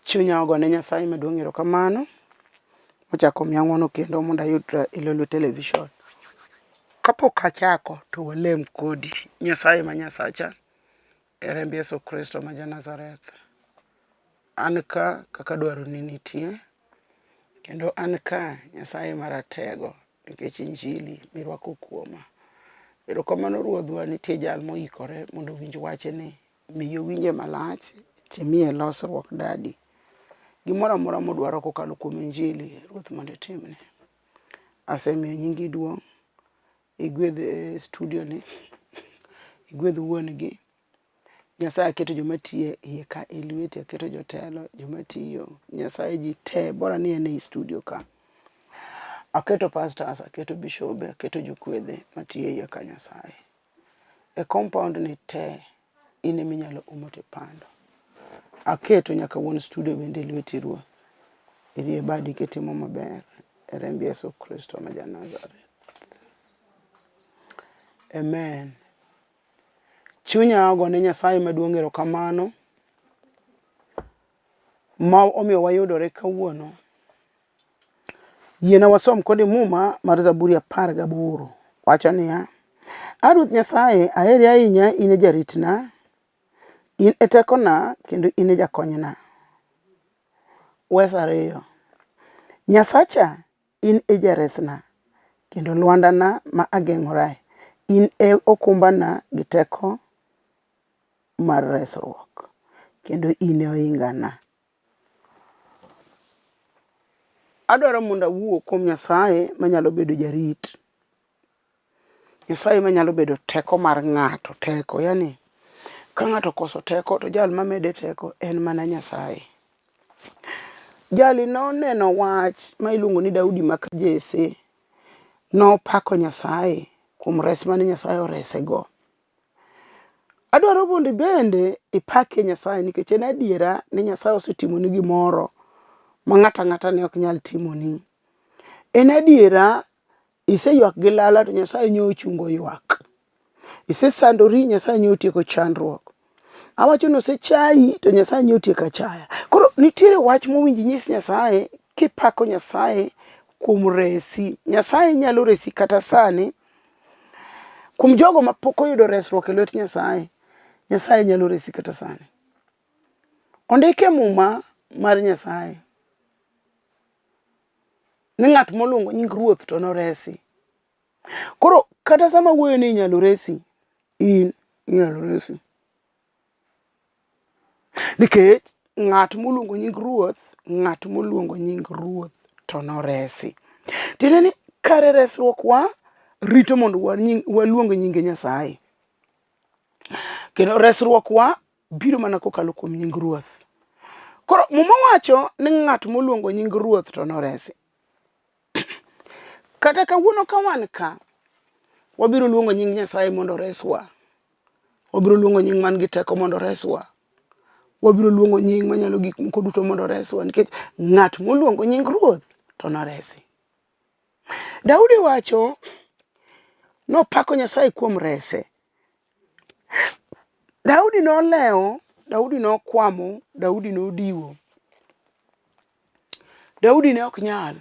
Chunya ogone Nyasaye maduong' erokamano mochako miya ng'wono kendo mondo ayudra e Lolwe television. Kapok achako to walem kodi. Nyasaye ma Nyasacha e remb Yesu Kristo ma Nazareth. An ka kaka dwaro ni nitie kendo an ka Nyasaye maratego nikech Injili mirwako kuoma. Erokamano Ruodhwa, nitie jal moikore mondo winj wachni, miyo winje malach timiye losruok dadi. Gimoro amora modwaro kokalo kuom Injili, Ruoth mondo itimne. Asemiyo nyingi duong', igwedh studio ni, igwedh wuon gi. Nyasaye aketo joma tiyo iye ka e lweti, aketo jotelo, joma tiyo, Nyasaye ji te, bora ni en ei studio ka. Aketo pastors, aketo bishobe, aketo jokwedhe matiyo iye ka Nyasaye. E compound ni te, in eminyalo umote pando. Aketo nyaka wuon studio bende lweti Ruoth. Irie badi kitimo maber e remb Yesu Kristo ma Nazareth. Amen. Chunya ogone Nyasaye maduong' erokamano ma omiyo wayudore kawuono. Yiena wasom kode muma mar Zaburi 18. Wacho niya: Ruoth Nyasaye, aheri ahinya, in e jaritna, in e tekona kendo in e jakonyna. Wes 2. Nyasacha, in e jaresna kendo lwandana ma ageng'orae. In e okumbana gi teko mar resruok kendo in e ohingana. Adwaro mondo awuo kuom Nyasaye manyalo bedo jarit. Nyasaye manyalo bedo teko mar ng'ato, teko, yani ka ng'ato koso teko to jal mamede teko en mana Nyasaye. Jali noneno wach ma iluongo ni Daudi mak Jesse, nopako Nyasaye kuom res mane Nyasaye oresego. Adwaro mondo bende ipake Nyasaye nikech en adiera ni Nyasaye osetimoni gimoro ma ng'ata ng'ata ne ok nyal timoni. En adiera iseywak gi lala to Nyasaye nyo ochungo ywak. Isesandori, Nyasaye nyo otieko chandruok. Awacho nosechayi to Nyasaye nyo otieko achaya. Koro nitiere wach mowinji nyis Nyasaye kipako Nyasaye kuom resi. Nyasaye nyalo resi kata sani. Kuom jogo ma pok oyudo resruok e lwet Nyasaye, Nyasaye nyalo resi kata sani. Ondike muma mar Nyasaye ni ng'at moluongo nying Ruoth to noresi. Koro kata sama wuoyo ni inyalo resi, in inyalo resi. Nikech ng'at moluongo nying Ruoth, ng'at moluongo nying Ruoth to noresi. Tiende ni kare resruok wa rito mondo waluong nyinge Nyasaye. Kendo resruok wa biro mana kokalo kuom nying Ruoth. Koro muma wacho ni ng'at moluongo nying Ruoth to noresi. Kata kawuono ka wan ka, wabiro luongo nying Nyasaye mondo reswa. Wabiro luongo nying man gi teko mondo reswa. Wabiro luongo nying manyalo gik moko duto mondo reswa nikech ng'at moluongo nying Ruoth to noresi. Daudi wacho nopako Nyasaye kuom rese. Daudi nolewo, Daudi nokwamo, Daudi nodiwo. Daudi ne ok nyal.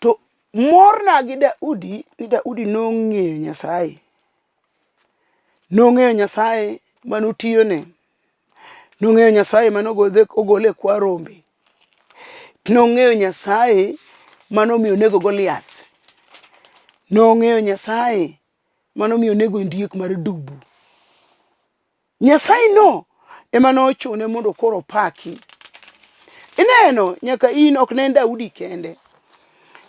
To morna gi Daudi ni Daudi nong'eyo Nyasaye. Nong'eyo Nyasaye manotiyone. Nong'eyo Nyasaye manogole kwa rombe. Nong'eyo Nyasaye manomiyo nego Goliath. Nong'eyo Nyasaye manomiyo nego ndiek mar dubu. Nyasaye no ema nochune mondo koro paki. Ineno nyaka in ok ne Daudi kende.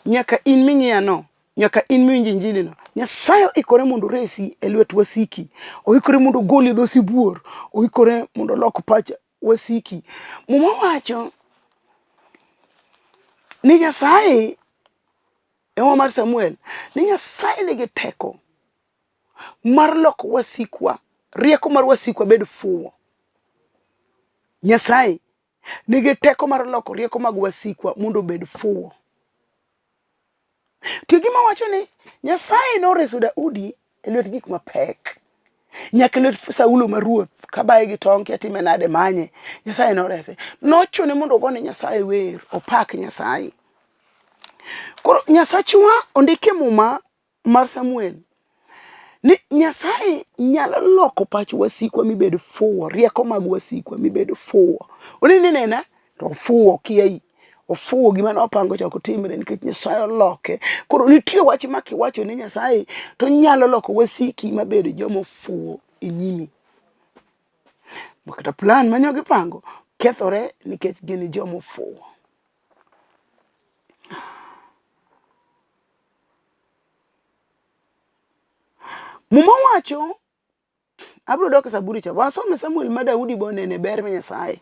Nyaka in ming'iya no, nyaka in miwinjo Injili no. Nyasaye ikore mondo resi e lwet wasiki. Oikore mondo goli dho sibuor. Oikore mondo lok pach wasiki. Muma wacho ni Nyasaye e mar Samuel, ni Nyasaye nigi teko mar loko wasikwa, rieko mar wasikwa bed fuwo. Nyasaye nigi teko mar loko rieko mag wasikwa mondo bed fuwo. To gima wacho ni Nyasaye noreso Daudi e lwet gik mapek. Nyaka lwet Saulo ma ruoth kabaye gi tong' kitime nade manye. Nyasaye norese. Nochune mondo ogone Nyasaye wer, opak Nyasaye. Koro Nyasachwa ondike muma mar Samuel. Ni Nyasaye nyalo loko pach wasikwa mibedo fuwo, rieko mag wasikwa mibedo fuwo. Onene nena to fuwo kiai. Ofuwo gima nopango chako timre nikech Nyasaye loke. Koro nitie wach ma kiwacho ni Nyasaye to nyalo loko wasiki mabedo jomo fuwo e nyimi. Makata plan manyo gipango kethore nikech gin jomo fuwo. Muma wacho abro dok Zaburi cha wasome Samuel ma Daudi bonene ber ma Nyasaye.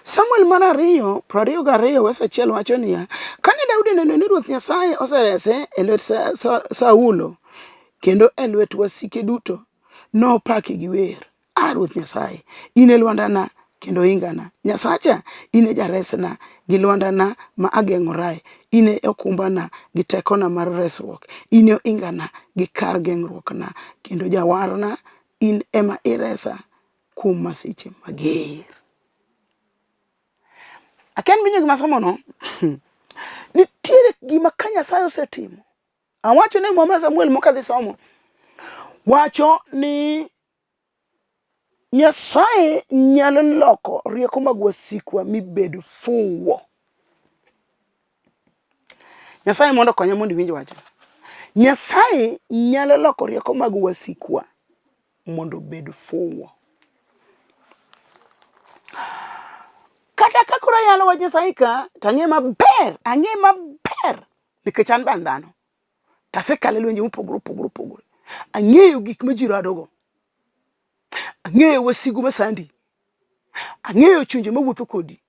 Samuel mar 2:22 wesa achiel wacho niya, kane Daudi neno ni Ruoth Nyasaye oserese e lwet Saulo kendo e lwet wasike duto, nopaki gi wer. Ruoth Nyasaye, in e lwandana kendo ohingana. Nyasacha, in e jaresna gi lwandana ma ageng'orae. In e okumbana gi tekona mar resruok. In e ohingana gi kar geng'ruokna kendo jawarna. In ema iresa kuom masiche mager. Aken binyo gima somo no. Nitiere gima ka Nyasaye osetimo. Awacho ne Mama Samuel mokadhi somo. Wacho ni Nyasaye nyalo loko rieko mag wasikwa mibedo fuwo. Nyasaye mondo konya mondo winj wacho. Nyasaye nyalo loko rieko mag wasikwa mondo bedo fuwo. Kata kakura yalo wa Nyasaye ka, tang'e maber nikech an ban dhano. Tasekale lwenje mopogore. Ang'eyo gik ma ji radogo. Ang'eyo wasigu masandi. Ang'eyo chunje mawuotho kodi.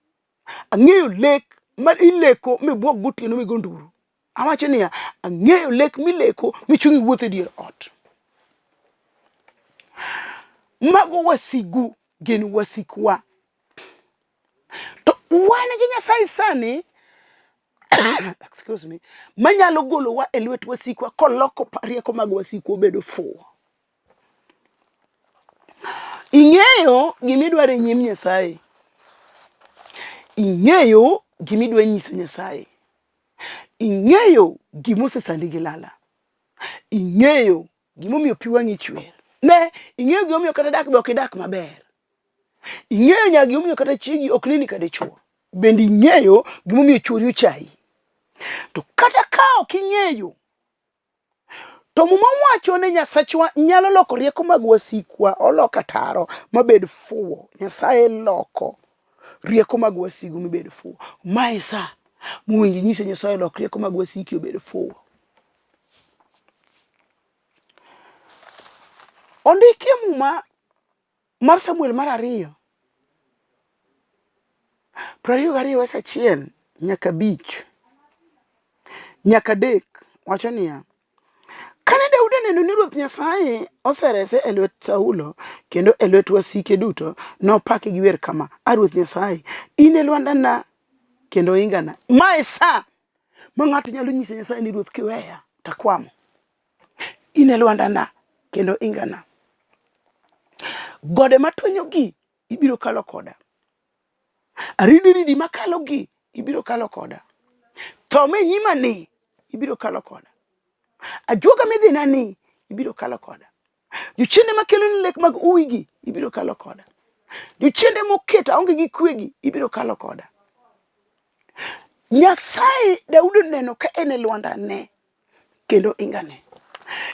Ang'eyo lek ma ileko mibuok gotieno migonduru. Awacho niya, ang'eyo lek mileko michungi wuotho dier ot. Mago wasigu gin wasikwa. To wan gi Nyasaye sani excuse me, manyalo golo wa e lwet wasikwa koloko rieko mag wasikwa bedo fuwo. Ing'eyo gimidwaro e nyim Nyasaye. Ing'eyo gimidwa nyiso Nyasaye. Ing'eyo gimosesandi gi lala. Ing'eyo gimomiyo pi wang'i chwer. Ne, ing'eyo gimomiyo kata dak be ok idak maber. Ing'eyo nyaka gimomiyo kata chigi ok nini kade chuo. Bende ing'eyo gimomiyo chuori ochayi. To kata ka ok ing'eyo, to muma wacho ni Nyasachwa nyalo loko rieko mag wasikwa, oloka taro mabed fuwo. Nyasaye loko rieko mag wasigu mabed fuwo. Mae sa muwinji nyise Nyasaye loko rieko mag wasiki obed fuwo. Ondike muma mar Samuel mar 2:22 wesa achiel nyaka 5 nyaka 3 wacho niya, kane Daudi neno ni Ruoth Nyasaye oserese e lwet Saulo kendo e lwet wasike duto, nopake gi wer kama, Ruoth Nyasaye, in e lwandana kendo ohingana. Mae sa ma ng'ato nyalo nyise Nyasaye ni Ruoth kiweya takwamo. In e lwandana kendo ohingana. Gode matwenyo gi ibiro kalo koda. Aridiridi makalo gi ibiro kalo koda. Tome nyima ni ibiro kalo koda. Ajuoga midhina ni ibiro kalo koda. Jochiende makelo ni lek mag uwigi ibiro kalo koda. Jochiende moketa onge gi kwegi ibiro kalo koda. Nyasaye Daudi neno ka en e lwandane kendo ingane.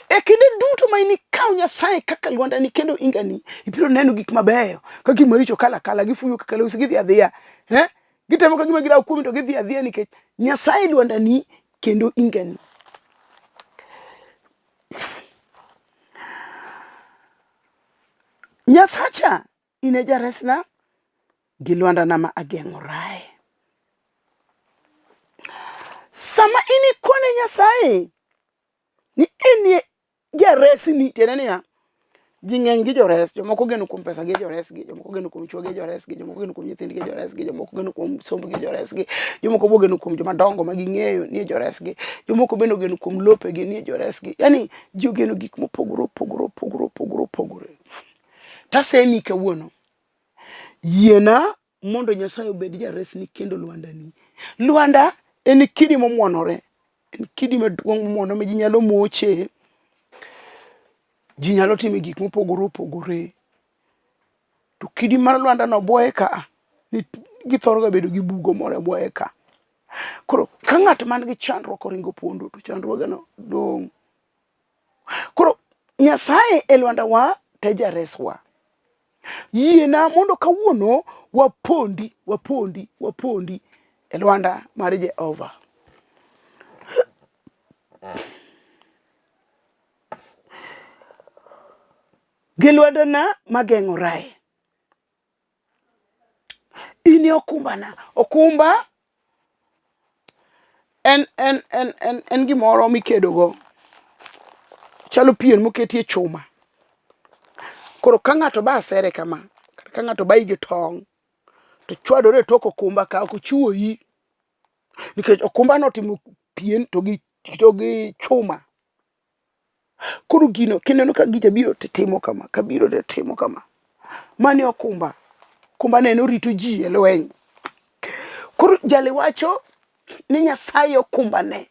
E kinde duto ma ini kaw Nyasaye kaka lwandani kendo ingani, ibiro neno gik mabeyo ka gima richo kala gifuyo kaka lewis gidhi adhiya. Gitemo ka gima giraw kuomi to gidhi adhiya nikech Nyasaye lwandani kendo ingani. Nyasacha, in e jaresna gi lwandana ma ageng'orae. Sama ini kone Nyasaye ni enie jaresni, tiende niya, ji ng'eny gi jores, jomoko geno kuom pesa gi joresgi, jomoko geno kuom chwo gi joresgi, jomoko geno kuom nyithindgi joresgi, jomoko geno kuom sombgi joresgi, jomoko bo geno kuom joma dongo ma ging'eyo ni joresgi, jomoko bende geno kuom lopegi ni joresgi. Yani ji ogeno gik mopogore. tasemi kawuono yiena mondo Nyasaye obed jaresni kendo lwandani. Lwanda en kidi momwonore, en kidi maduong' momwonore ma ji nyalo moche, ji nyalo timo gik mopogore opogore. To kidi mar lwanda no boye ka githoro ga bedo gi bugo moro e boye ka. Koro ka ng'at man gi chandruok oringo pondo to chandruoge no dong'. Koro Nyasaye e lwanda wa te jareswa. Yiena mondo kawuono wapondi e lwanda mar Jehova. Gi lwandana mageng'orae. Ini okumbana. Okumba en gimoro mikedo go. Chalo pien moketie chuma. Koro ka ng'ato ba asere kama, ka ng'ato ba igi tong', to chwadore tok okumba ka ok chuoyi. Nikech okumba no timo pien to gi chuma. Koro gino kineno ka gija biro timo kama, kabiro timo kama. Mani okumba. Okumba ne orito ji e lweny. Koro jali wacho ni Nyasaye okumba ne.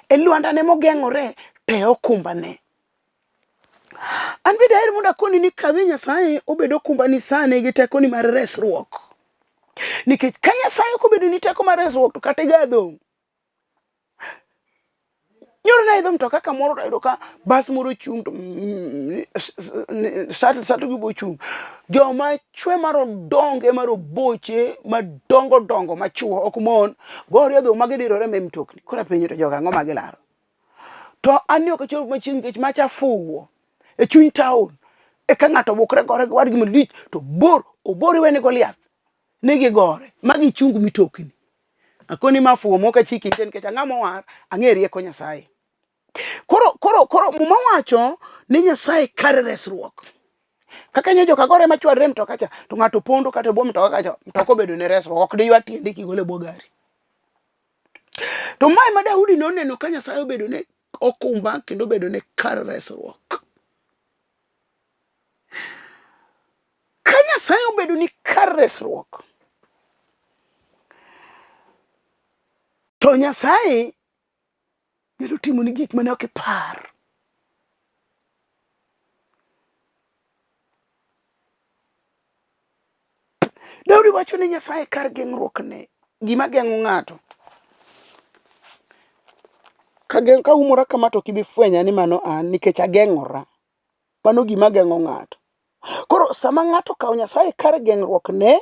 E lwanda ne mogeng'ore te okumba ne. An be daher mondo akoni ni kawe Nyasaye obedo okumba ni sane gi tekoni mar resruok. Nikech ka Nyasaye obedo ni teko mar resruok to kata gadong'. Nyoro na idho mtoka kamoro to ayudo ka bas moro chung' to satu gi bochung'. Joma chwe marodonge maroboche madongo machuo ok mon gore dho magidirore me mtokni. Kora penjo to joga ang'o magilaro. To an ok achop machiegni nikech macha fuwo e chuny taon. E ka ng'ato bukre gore gi wadgi malich to obor iwene Goliath. Negi gore magi chung mitokni. Akoni mafuwo moka chiki ten nikech ang'amo war ang'eri eko Nyasaye. Koro muma wacho ni Nyasaye kar resruok. Kaka nyo joka gore machwadre mtoka cha to ng'ato pondo kata bwo mtoka kacha mtoko bedo ne resruok ok diywa tiende kigole bwo gari. To mai ma Daudi noneno ka Nyasaye obedo ne okumba kendo bedo ne kar resruok. Ka Nyasaye obedo ni kar resruok. To Nyasaye nyalo timo ni gik mane ok ipar. Daudi wacho ni Nyasaye kar geng'ruok ne. Gima geng'o ng'ato. Ka umora kama to kibifwenya ni mano an nikech ageng'ora. Mano gima geng'o ng'ato. Koro sama ng'ato kawo Nyasaye kar geng'ruok ne,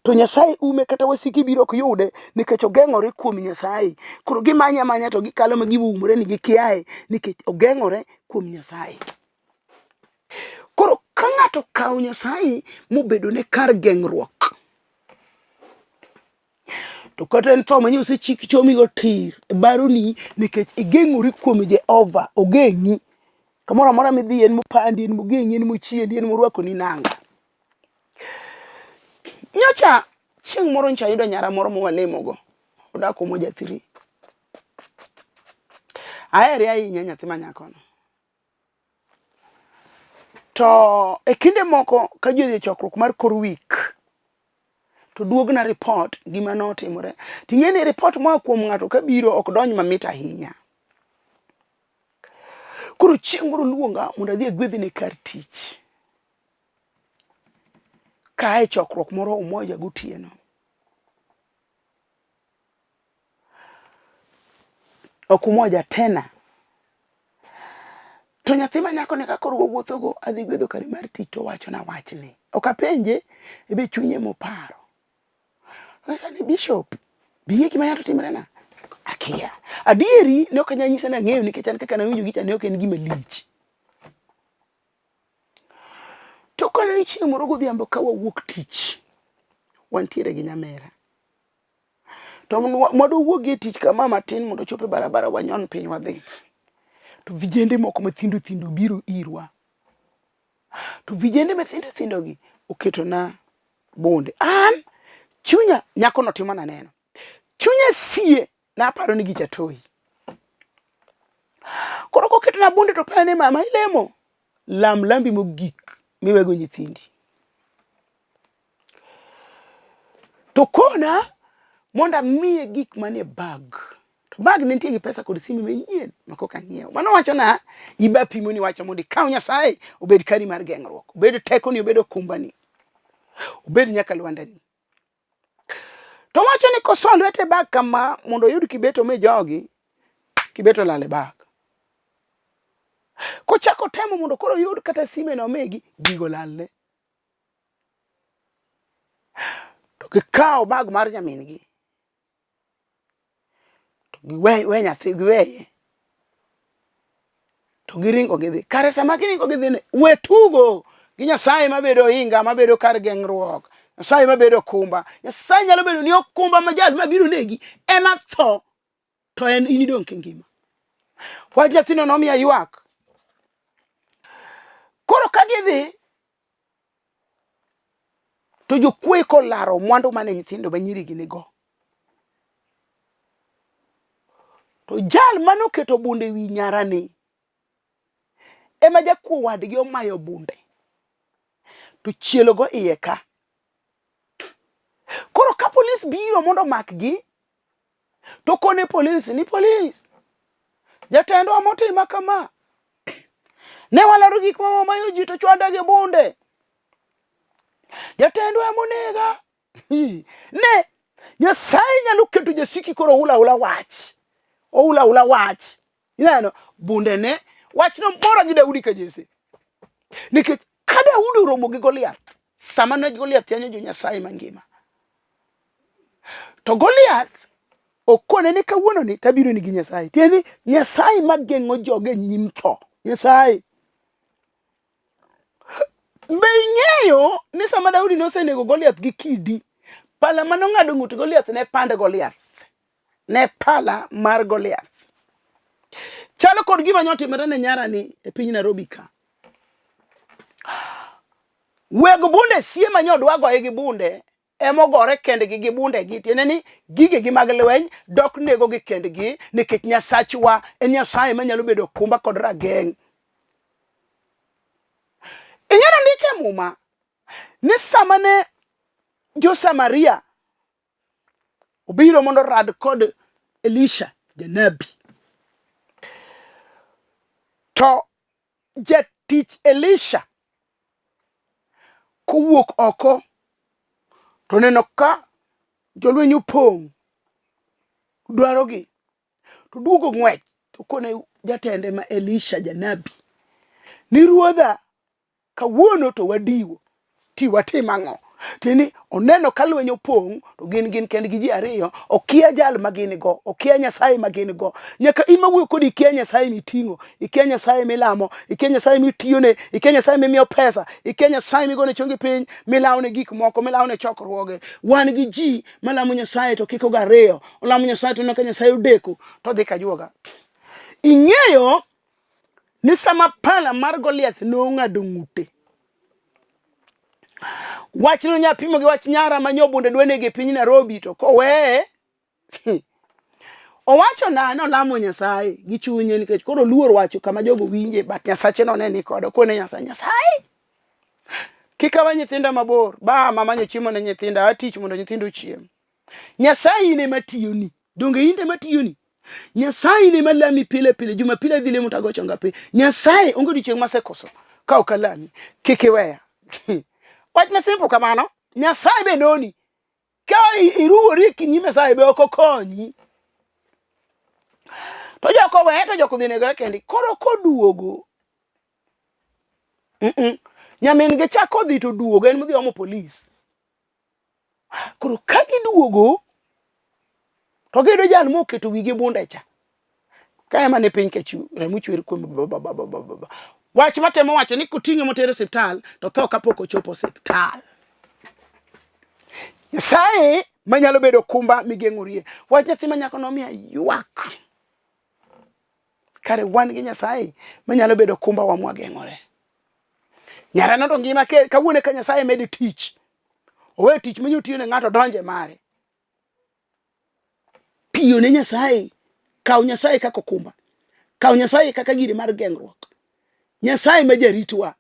to Nyasaye ume kata wasiki biro ok yude nikech ogeng'ore kuom Nyasaye. Koro gimanya to gikalo ma giumre ni gikiaye nikech ogeng'ore kuom Nyasaye. Koro ka ng'ato kawo Nyasaye mobedo ne kar geng'ruok. To kata en tho manyo osechik chomi go tir e baroni nikech igeng'ori kuom Jehova ogeng'i. Kamoro amora midhi en mopandi en mogeng'i en mochieli en morwako ni nanga. Nyocha chieng' moro ncha yudo nyara moro mwalemogo. Odak kuom jathiri. Aheri ahinya nyathi manyakono. To e kinde moko ka ji odhi chokruok mar kor wik to duogna report gima notimore. Ting'eni report moa kuom ng'ato kabiro ok donj mamit ahinya. Koro chieng' moro luonga mondo adhi agwedhi ne kar tich. Kae chokruok moro umoja gotieno. Ok umoja tena. To nyathi manyako ne kakoro wuothogo adhi gwedho kar mar tich to wacho na wachni. Ok apenje ebe chunye moparo. Wasa ni bishop binge gima nyato timrena. Akia. Adieri ne ok anyanyisa na ng'eyo nikech an kaka nawinjo gicha ne ok en gima lich. To kono ni chieng' moro godhiambo ka wawuok tich. Wantiere gi nyamera. To mondo wuogi e tich kama matin mondo chope barabara wanyon piny wadhi. To vijende moko mathindo biro irwa. To vijende mathindo gi oketo na bonde. An chunya nyako no timo na neno. Chunya sie na paro ni gicha toyi. Koro koketo na bonde to pane mama ilemo. Lambi mogik miwego nyithindi. To kona monda miye gik manie bag. To bag nitie gi pesa kod simu manyien makoka ngiewo. Mano wacho na iba pimo ni wacho mondo ikaw Nyasaye obed kari mar geng'ruok, obed teko ni, obed okumbani, obed nyaka lwandani. To wacho ni koso lwete bag kama mondo yud kibeto me jogi, kibeto lale bag. Kochako temo mondo koro yud kata sime no megi, gigo lalne. To gikaw bag mar nyamingi. To giwe nyathi giweye. To giringo gidhi. Kare sama giringo gidhi we tugo gi Nyasaye mabedo ohinga, mabedo kar geng'ruok. Nyasaye mabedo okumba. Nyasaye nyalo bedo ni okumba ma jal mabiro negi ema tho. To en inidong kingima. Wach nyathino nomiya ywak. Koro ka gidhi to jokwe kolaro mwandu mane nyithindo ba nyiri ginigo. To jal manoketo bunde wi nyarani ema jakuo wadgi omayo bunde to chielo go iye ka. Koro ka polis biro mondo makgi to kone polis ni polis jatendwa motima kama ne walaro gik ma mayo ji to chwada ge bunde jatendwa monega. Ne Nyasaye nyalo keto jasiki koro ula wach ula wach inano bunde ne wach no mora gi Daudi ka Jesse nikech ka Daudi romo gi Goliath sama ne Goliath yanyo jo Nyasaye mangima to Goliath okone ni kawuono ni tabiro ni gi Nyasaye tieni Nyasaye mageng'o joge nyim tho. Nyasaye be ng'eyo ni sama Daudi nosenego Goliath gi kidi pala manong'ado ng'ut Goliath ne pande Goliath ne pala mar Goliath. Chalo kod gima nyotimore ne nyarani e piny Nairobi ka. Weg bunde siema nyodwa goye gi bunde emogore kendgi gi bunde gi tiene ni gige gi mag lweny dok nego gi kendgi nikech Nyasachwa en Nyasaye manyalo bedo kumba kod rageng'. Inyalo ndike muma ni sama ne jo Samaria obiro mondo rad kod Elisha janabi to jatich Elisha kowuok oko to neno ka jolweny opong' dwarogi to duogo ng'wech to kone jatende ma Elisha janabi ni ruodha kawuono to wadiwo ti watim ang'o. Tini oneno ka lweny opong' to gin kendgi ji ariyo okia jal magin go okia Nyasaye magin go nyaka imawuoyo kodi ikia Nyasaye miting'o ikia Nyasaye milamo ikia Nyasaye mitiyone ikia Nyasaye mimiyo pesa ikia Nyasaye migone chongi piny milawne gik moko milawne chokruoge wan gi ji malamo Nyasaye to kiko gariyo olamo Nyasaye to naka Nyasaye odeko to dhi kajuoga. Ing'eyo ni sama pala mar Goliath nong'ado ng'ute wach no nyapimo gi wach nyara manyobunde dwenege piny Nairobi to kowe owacho na nolamo Nyasaye gi chunye nikech koro luor wacho kama jogo winje but Nyasache no ne ni kodo kone Nyasaye kikawa nyithinda mabor ba mama nyochimo ne nyithinda atich mondo nyithindo chiem. Nyasaye ne matiyoni donge inde matiyoni Nyasaye ne malami pile pile jumapile dhile mutagocho ngapi Nyasaye onge dichieng masekoso ka okalami kikiweya. Wach na simple kamano Nyasaye be noni ka iruwori kinyime Nyasaye be okokonyi to joko we to joko dhi negore kendi koro koduogo nyamin ge chako dhi to duogo en mudhi omo polis koro ka giduogo to gido jal moketo wigi bunde cha ka ema ne piny kechu remuchwer kuom wach matemo wacho ni kuting'e motere hospital to tho kapok ochopo hospital. Nyasaye manyalo bedo kumba migeng'orie wach nyathi manyako nomiya ywak kare wan gi Nyasaye manyalo bedo kumba wa mwageng'ore. Nyarano to ngima kawuone ka Nyasaye med tich owe tich manyotiyo ne ng'ato donje mare piyo ne Nyasaye kaw Nyasaye kaka kumba kaw Nyasaye kaka gire mar geng'ruok Nyasaye ma jaritwa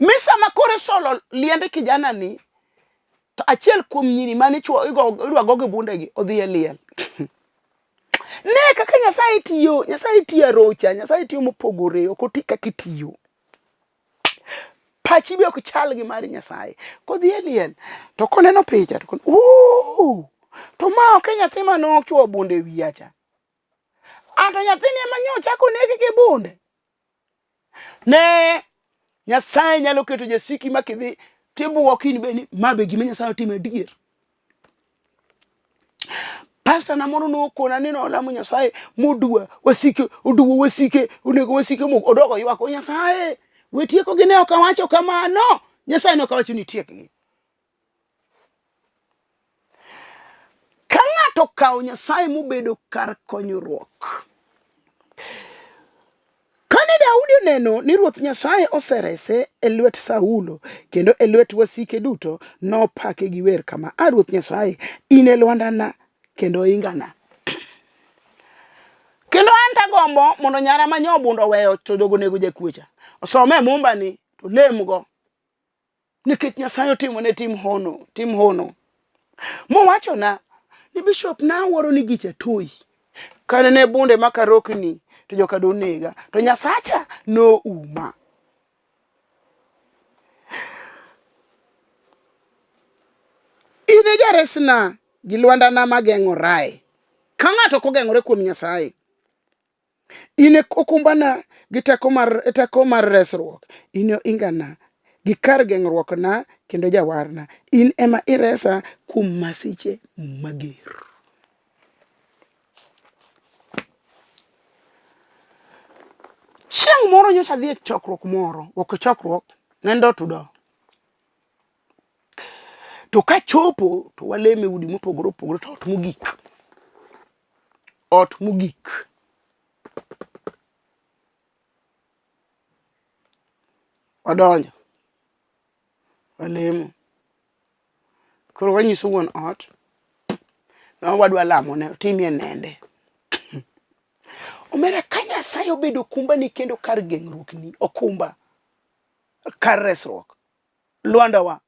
Misa makore solo liende kijana ni, to achiel kuom nyiri mane chuo idwa goge bundegi odhi e liel. Ne kaka Nyasaye tiyo rocha, Nyasaye tiyo mopogore, ok oti kaka itiyo. Pachi be ok chal gi mar Nyasaye. Kodhi e liel, to koneno picha, to to ma ok nyathi mano chuo bunde wiyacha. Anto nyathini ema nyocha chako negi gi bunde. Ne Nyasaye nyalo keto jasiki makidhi tibuo kin beni mabe gima Nyasaye otimo adier. Pastor na moro no kona ni no lamo Nyasaye modua wasike oduwo wasike onego wasike mo odogo ywako Nyasaye wetieko gine ok awacho kamano. Nyasaye no kawacho ni tiekgi. Ka ng'ato kawo Nyasaye mobedo kar konyruok. Kane Daudi neno ni Ruoth Nyasaye oserese e lwet Saulo kendo e lwet wasike duto, nopake gi wer kama: Ruoth Nyasaye, in e lwandana kendo ohingana. Kendo anta gombo mondo nyara manyo bundo weyo to dogo nego jakuocha osome mumba ni to lemgo nikech Nyasaye otimo ne tim hono. Mowacho na ni bishop na woro ni gicha toyi kane ne bunde makarokni to joka donega to Nyasacha no uma. Ine jaresna gi lwandana mageng'orae. Ka ng'ato kogeng'ore kuom Nyasaye, ine okumbana gi teko mar resruok, ine ohingana gi kar geng'ruokna kendo jawarna. In ema iresa kuom masiche mager. Chieng' moro nyocha dhi e chokruok moro, ok chokruok, nendo tudo. To ka chopo to waleme udi mopogore opogore to ot mogik. Wadonjo. Walemo. Koro wanyiso wuon ot. No wadwa lamo ne timie nende. Omera ka Nyasaye obedo okumbani kendo kar geng'ruokni, okumba, kar resruok, lwandawa.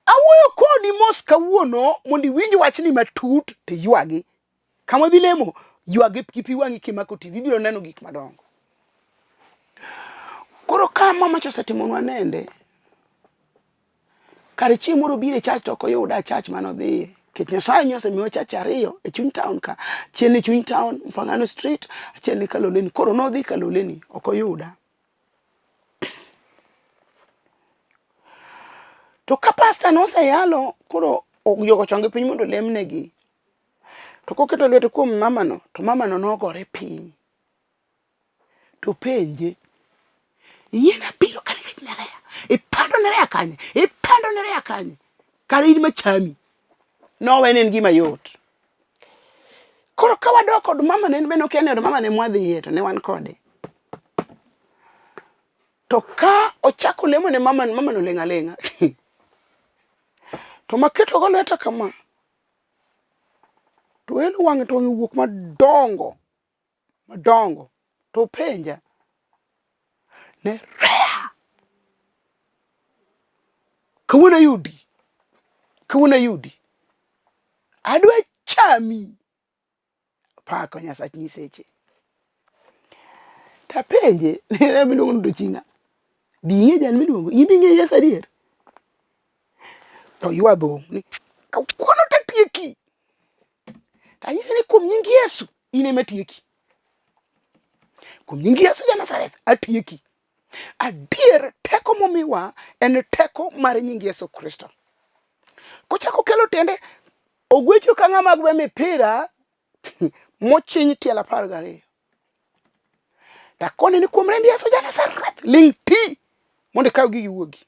Awuoyo kodi mos kawuono mondo iwinj wachni matut to ywagi. Kama dhi lemo, ywagi gi pi wang'i kimako TV, biro neno gik madongo. Koro ka mama osetimonwa nende, kare chieng' moro biro e church to ok oyuda church manodhiye. Kech Nyasaye nyose miwa church ariyo e chuny town ka. Achiel ni chuny town, Mfangano Street, achiel ni Kaloleni. Koro nodhi Kaloleni, ok oyuda. To ka pastor noseyalo, koro jogo chonge piny mondo lemnegi. To koketo lwete kuom mamano, to mamano nogore piny. To penje, yiena biro kare kech Nereah. Ipando Nereah kanye. Kare in machami. Nowene gima yot. Koro ka wadok kod mama ne beno kene mama ne mwadhiye to ne wan kode. To ka ochako lemo ne mama no lenga. To maketo go lweta kama. To elo wang'e to wuok madongo. To penja. Nereah. Kawuna yudi. Adwa chami. Pako Nyasacha nyiseche. Ta penje, ne miluongo ndo chinga. Dinge jan miluongo, ibinge Yesu adier. To ywado ni kawuono tatieki. Ta nyise ni kuom nying Yesu ine matieki. Kuom nying Yesu ja Nazareth atieki. Adier teko momiwa en teko mar nying Yesu Kristo. Kochako kelo tende ogwecho ka ng'ama gwe mipira mochiny tiela 12. Takone ni kuom remb Yesu ja Nazareth ling ti mondo kaw gigi wuogi.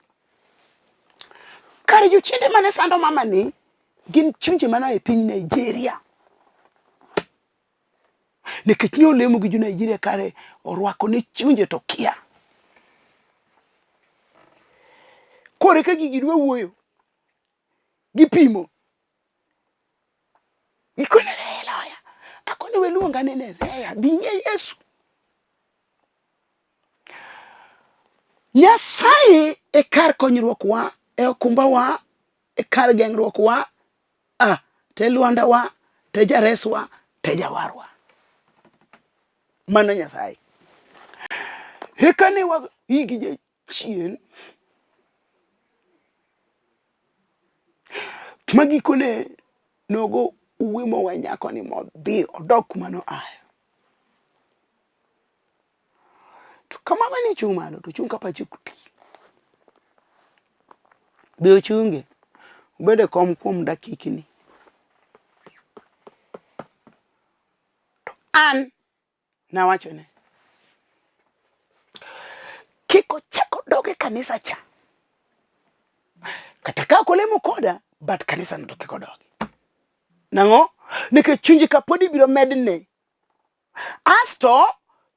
Kare jochinde mane sando mama ni gin chunje mana e piny Nigeria. Nikech nyo lemo gi jo Nigeria kare orwako ne chunje to kia. Kore ka gigi dwa wuoyo. Gipimo. Ikone Nereah. Akone weluonga ne Nereah. Binye Yesu. Nyasaye e kar konyruok wa, e okumba wa, e kar geng'ruok wa, te lwanda wa, te jareswa, te jawarwa. Mano Nyasaye. Hekane wa higi chien. Magikone nogo uwimo wa nyako ni modhi odok kuma no ayo. To kama mani chung' malo to chung' kapa chukuti. Be ochunge. Bede kom kuom dakikni. To an nawachone. Kiko chako doge kanisa cha. Kata ka kolemo koda, but kanisa no to kiko doge. Nango? Nike chunje ka podi biro medne. Asto,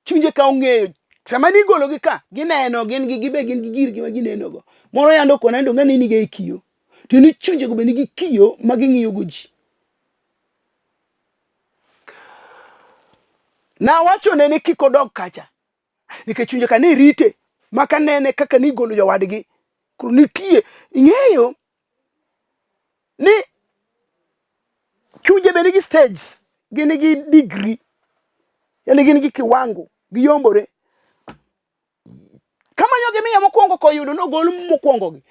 chunje ka ong'eyo. Sama ni golo gi ka, gineno, gin gi girgi ma gineno go. Moro yando kona ndo ngani nige ikiyo. To ni chunje go be nigi kiyo ma ging'iyo go ji. Na wacho ne ni kiko dog kacha. Nike chunje ka ni rite. Maka nene kaka ni golo jowadgi. Kuro nitie. Ing'eyo ni chunje be nigi stages. Gin gi degree. Yani gin gi kiwango. Giyombore. Kama nyoge miya mokwongo koyudo no gol mokwongo gi.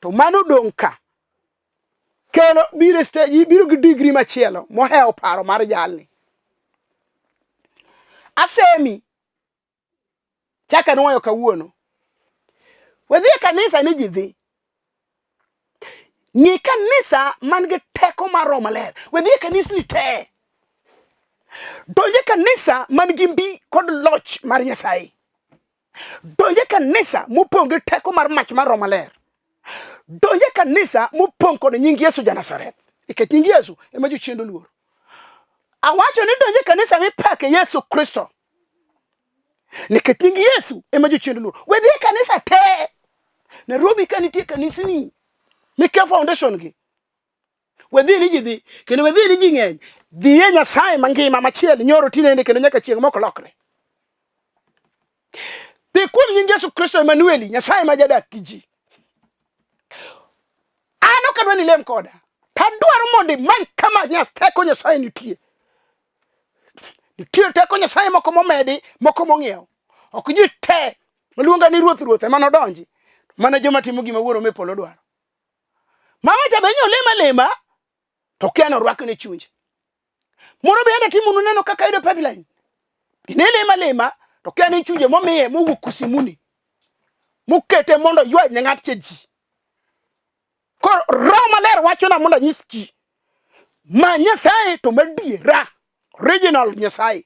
To mano dong ka. Kelo biro stage, biro gi degree machielo. Moheo paro mar jalni. Asemi. Chaka nuoyo kawuono. Wedhi kanisa ni jidhi. Ng'i kanisa man gi teko mar Roho Maler. Wedhi kanisa ni te. Donje kanisa man gi mbi kod loch mar Nyasaye. Donje kanisa mopong gi teko mar mach mar Roho Maler. Donje kanisa mopong kod nying Yesu Janasareth. Ikech nying Yesu ema jochiendo luor. Awacho ni donje kanisa mipake Yesu Kristo. Nikech nying Yesu ema jochiendo luor. Wedhi kanisa te. Nairobi kanitie kanisni. Mike foundation gi. Wedhi ni jidhi. Kendo wedhi ni jing'eny. Dhiye Nyasaye mangima machiel nyoro tinende kendo nyaka chieng' moko lokre. Dhi kuom nying Yesu Kristo Emanueli, Nyasaye ma jadak gi ji. Ano kadwa ni lem koda. Tadwaro mondo man kama teko Nyasaye nitie. Nitie teko Nyasaye moko momedi, moko mong'iew. Ok ji te maluonga ni ruoth ema donji. Mana joma timo gima wuoro mepolo dwaro. Mama cha benyo lema to kiano rwako ne chunje. Moro bende timo neno kaka ido pipeline. Ine lema to kiano chunje momiye mowuok kusimuni. Mukete mondo ywa ne ng'at cheji. Kor Roho Maler wacho na mondo nyis ji. Ma Nyasaye to madiera. Original Nyasaye.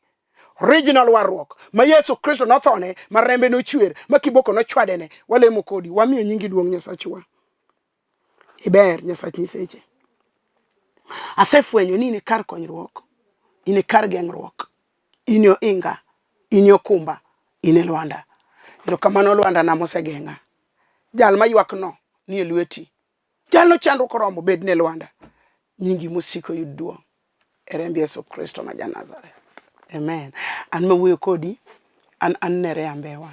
Original warruok. Ma Yesu Kristo nothone, ma rembe no chwer, ma kiboko no chwadene. Walemo kodi, wamiyo nyingi duong' Nyasachwa. Iber Nyasach nyiseche. Asefwenyo ni ine kar konyruok. Ine kar geng'ruok. Ine ohinga. Ine okumba. Ine lwanda. Erokamano lwanda na mosegeng'a. Jal maywak no ni lweti. Jal no chandruok oromo bed ne lwanda. Nyingi musiko yud duong'. E remb Yesu Kristo ma Janazareth. Amen. An mawuoyo kodi, an Nereah Mbewa.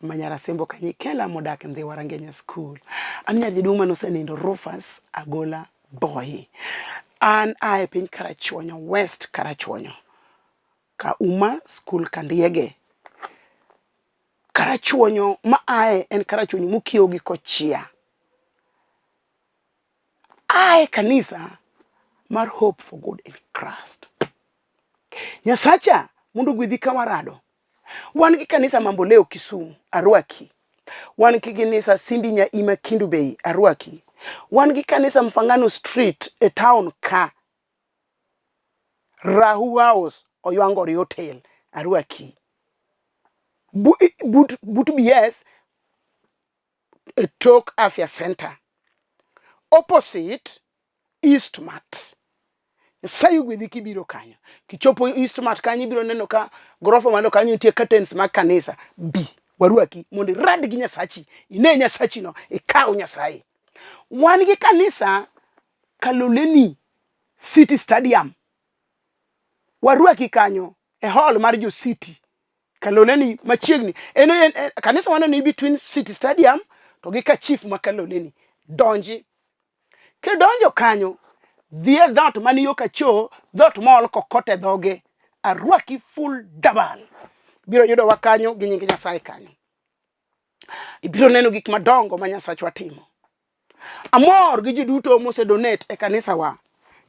Manyara sembo kanyi kela modak ndhi warangenya school. An nyar jaduong' manosenindo Rufus Agola Boy. An ae piny Karachuonyo, West Karachuonyo. Ka uma school kandiege. Karachuonyo ma ae en Karachuonyo mukiewo gi Kochia. Ae kanisa mar Hope for Good in Christ. Nyasacha mundu gwidhi kawarado. Wan gi kanisa Mamboleo Kisumu, Arwaki. Wan gi kanisa Simbi Nyaima Kindu Bay, Arwaki. Wan gi kanisa Mfangano Street e town ka. Rahu House, Oyuangori Hotel, Arwaki. But BS, a Talk Afya Center. Opposite Eastmart. Sayu gwidhi kibiro kanyo. Kichopo Eastmart kanyo biro neno ka gorofa malo kanyo nitie curtains mag kanisa. Warwaki mondo rad gi Nyasachi. Ine Nyasachi no ikaw Nyasaye. Wan gi kanisa Kaloleni City Stadium. Warwaki kanyo e hall mar jo City. Kaloleni machiegni. Kanisa wana ni between City Stadium to gi ka chief ma Kaloleni. Donji. Ke donjo kanyo, dhie dhot mani yo kacho, dhot mol kokote dhoge. Arwaki full double. Biro yudo wakanyo gi nying Nyasaye kanyo. Ibiro neno gik madongo ma Nyasachwa timo. Amor gi ji duto mose donate e kanisa wa.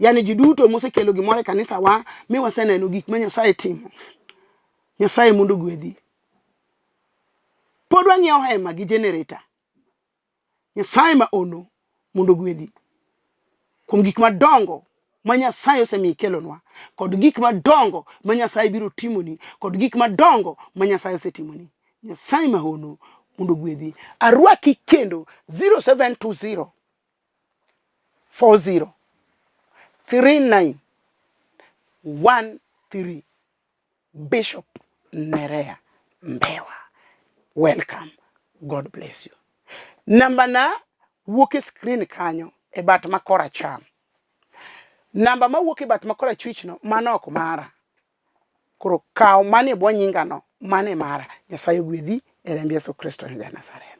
Yani ji duto mose kelo gimore kanisa wa, mi waseneno gik ma Nyasaye timo. Nyasaye mondo gwedhi. Pod wang'iewo hema gi generator. Nyasaye ma ono mondo gwedhi. Kuom gik madongo ma Nyasaye osemi kelonwa, kod gik madongo ma Nyasaye biro timoni, kod gik madongo ma Nyasaye osetimoni. Nyasaye ma ono mondo gwedhi. Arwaki kendo 0720 40 3913 Bishop Nereah Mbewa. Welcome. God bless you. Namba na wuok screen kanyo e bat makora cham. Namba ma wuok e bat makora chwich no mano ok mara. Koro kaw mane bwo nyinga no mane mara. Nyasaye gwedhi e remb Yesu Kristo ja Nazareth.